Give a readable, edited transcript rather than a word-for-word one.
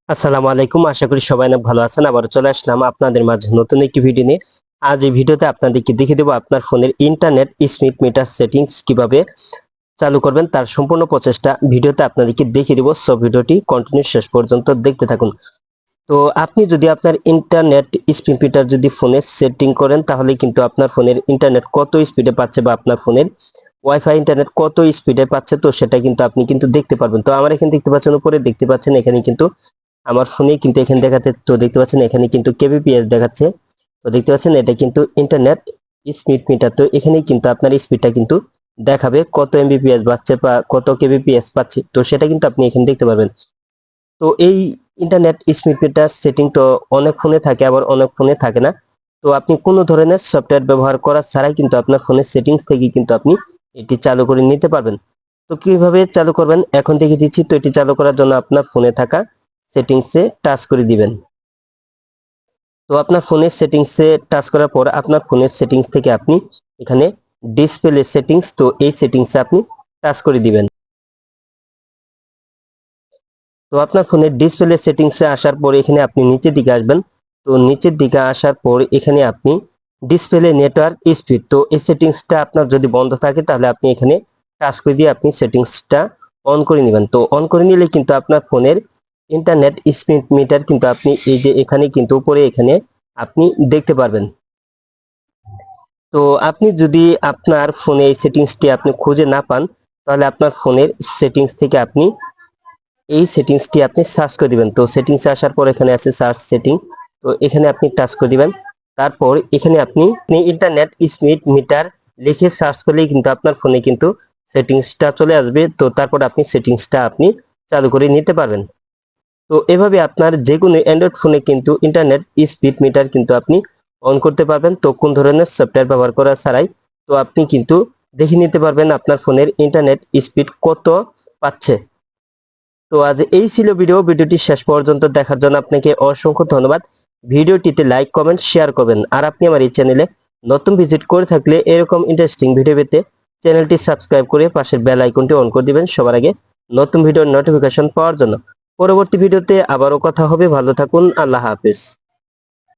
আসসালামু আলাইকুম। আশা করি সবাই অনেক ভালো আছেন। আবারও চলে আসলাম আপনাদের মাঝে নতুন একটি ভিডিও নিয়ে। আজ এই ভিডিওতে আপনাদেরকে দেখিয়ে দেবো আপনার ফোনের ইন্টারনেট স্পিড মিটার সেটিংস কিভাবে চালু করবেন তার সম্পূর্ণ প্রচেষ্টা ভিডিওতে আপনাদেরকে দেখিয়ে দেবো। সো ভিডিওটি কন্টিনিউ শেষ পর্যন্ত দেখতে থাকুন। তো আপনি যদি আপনার ইন্টারনেট স্পিড মিটার যদি ফোনে সেটিং করেন তাহলে কিন্তু আপনার ফোনের ইন্টারনেট কত স্পিডে পাচ্ছে বা আপনার ফোনের ওয়াইফাই ইন্টারনেট কত স্পিডে পাচ্ছে তো সেটা কিন্তু আপনি কিন্তু দেখতে পারবেন। তো আমার এখানে দেখতে পাচ্ছেন, উপরে দেখতে পাচ্ছেন, এখানে কিন্তু আমার ফোনে কিন্তু এখানে দেখাচ্ছে, তো দেখতে পাচ্ছেন এখানে কিন্তু কেবিপিএস দেখাচ্ছে। তো দেখতে পাচ্ছেন এটা কিন্তু ইন্টারনেট স্পিড মিটার। তো এখানেই কিন্তু আপনার স্পিডটা কিন্তু দেখাবে কত এমবিপিএস পাচ্ছে বা কত কেবিপিএস পাচ্ছে, তো সেটা কিন্তু আপনি এখানে দেখতে পারবেন। তো এই ইন্টারনেট স্পিড মিটার সেটিং তো অনেক ফোনে থাকে, আবার অনেক ফোনে থাকে না। তো আপনি কোনো ধরনের সফটওয়্যার ব্যবহার করা ছাড়াই কিন্তু আপনার ফোনের সেটিংস থেকে কিন্তু আপনি এটি চালু করে নিতে পারবেন। তো কিভাবে চালু করবেন এখন দেখিয়ে দিচ্ছি। তো এটি চালু করার জন্য আপনার ফোনে থাকা সেটিংসে টাচ করে দিবেন। তো আপনার ফোনের সেটিংসে টাচ করার পর আপনার ফোনের সেটিংস থেকে আপনি এখানে ডিসপ্লে সেটিংস, তো এই সেটিংসে আপনি টাচ করে দিবেন। তো আপনার ফোনের ডিসপ্লে সেটিংসে আসার পর এখানে আপনি নিচের দিকে আসবেন। তো নিচের দিকে আসার পর এখানে আপনি ডিসপ্লে নেটওয়ার্ক স্পিড, তো এই সেটিংসটা আপনার যদি বন্ধ থাকে তাহলে আপনি এখানে টাচ করে দিয়ে আপনি সেটিংসটা অন করে নেবেন। তো অন করে নিলে কিন্তু আপনার ফোনের ইন্টারনেট স্পিড মিটার কিন্তু আপনি এই যে এখানে কিন্তু উপরে এখানে আপনি দেখতে পারবেন। তো আপনি যদি আপনার ফোনে এই সেটিংসটি আপনি খুঁজে না পান তাহলে আপনার ফোনের সেটিংস থেকে আপনি এই সেটিংসটি আপনি সার্চ করে দিবেন। তো সেটিংসে আসার পর এখানে আছে সার্চ সেটিং, তো এখানে আপনি টাচ করে দিবেন। তারপর এখানে আপনি ইন্টারনেট স্পিড মিটার লিখে সার্চ করলেই কিন্তু আপনার ফোনে কিন্তু সেটিংসটা চলে আসবে। তো তারপর আপনি সেটিংসটা আপনি চালু করে নিতে পারবেন। তো এভাবে আপনার যে কোনো অ্যান্ড্রয়েড ফোনে কিন্তু ইন্টারনেট স্পিড মিটার কিন্তু আপনি অন করতে পারবেন। তো কোন ধরনের সফটওয়্যার ব্যবহার করা ছাড়াই তো আপনি কিন্তু দেখে নিতে পারবেন আপনার ফোনের ইন্টারনেট স্পিড কত পাচ্ছে। তো আজ এই ছিল ভিডিওটি শেষ পর্যন্ত দেখার জন্য আপনাকে অসংখ্য ধন্যবাদ। ভিডিওটিতে লাইক কমেন্ট শেয়ার করবেন। আর আপনি আমার এই চ্যানেলে নতুন ভিজিট করে থাকলে এরকম ইন্টারেস্টিং ভিডিও পেতে চ্যানেলটি সাবস্ক্রাইব করে পাশের বেল আইকনটি অন করে দিবেন সবার আগে নতুন ভিডিওর নোটিফিকেশন পাওয়ার জন্য। পরবর্তী ভিডিওতে আবারও কথা হবে। ভালো থাকুন। আল্লাহ হাফেজ।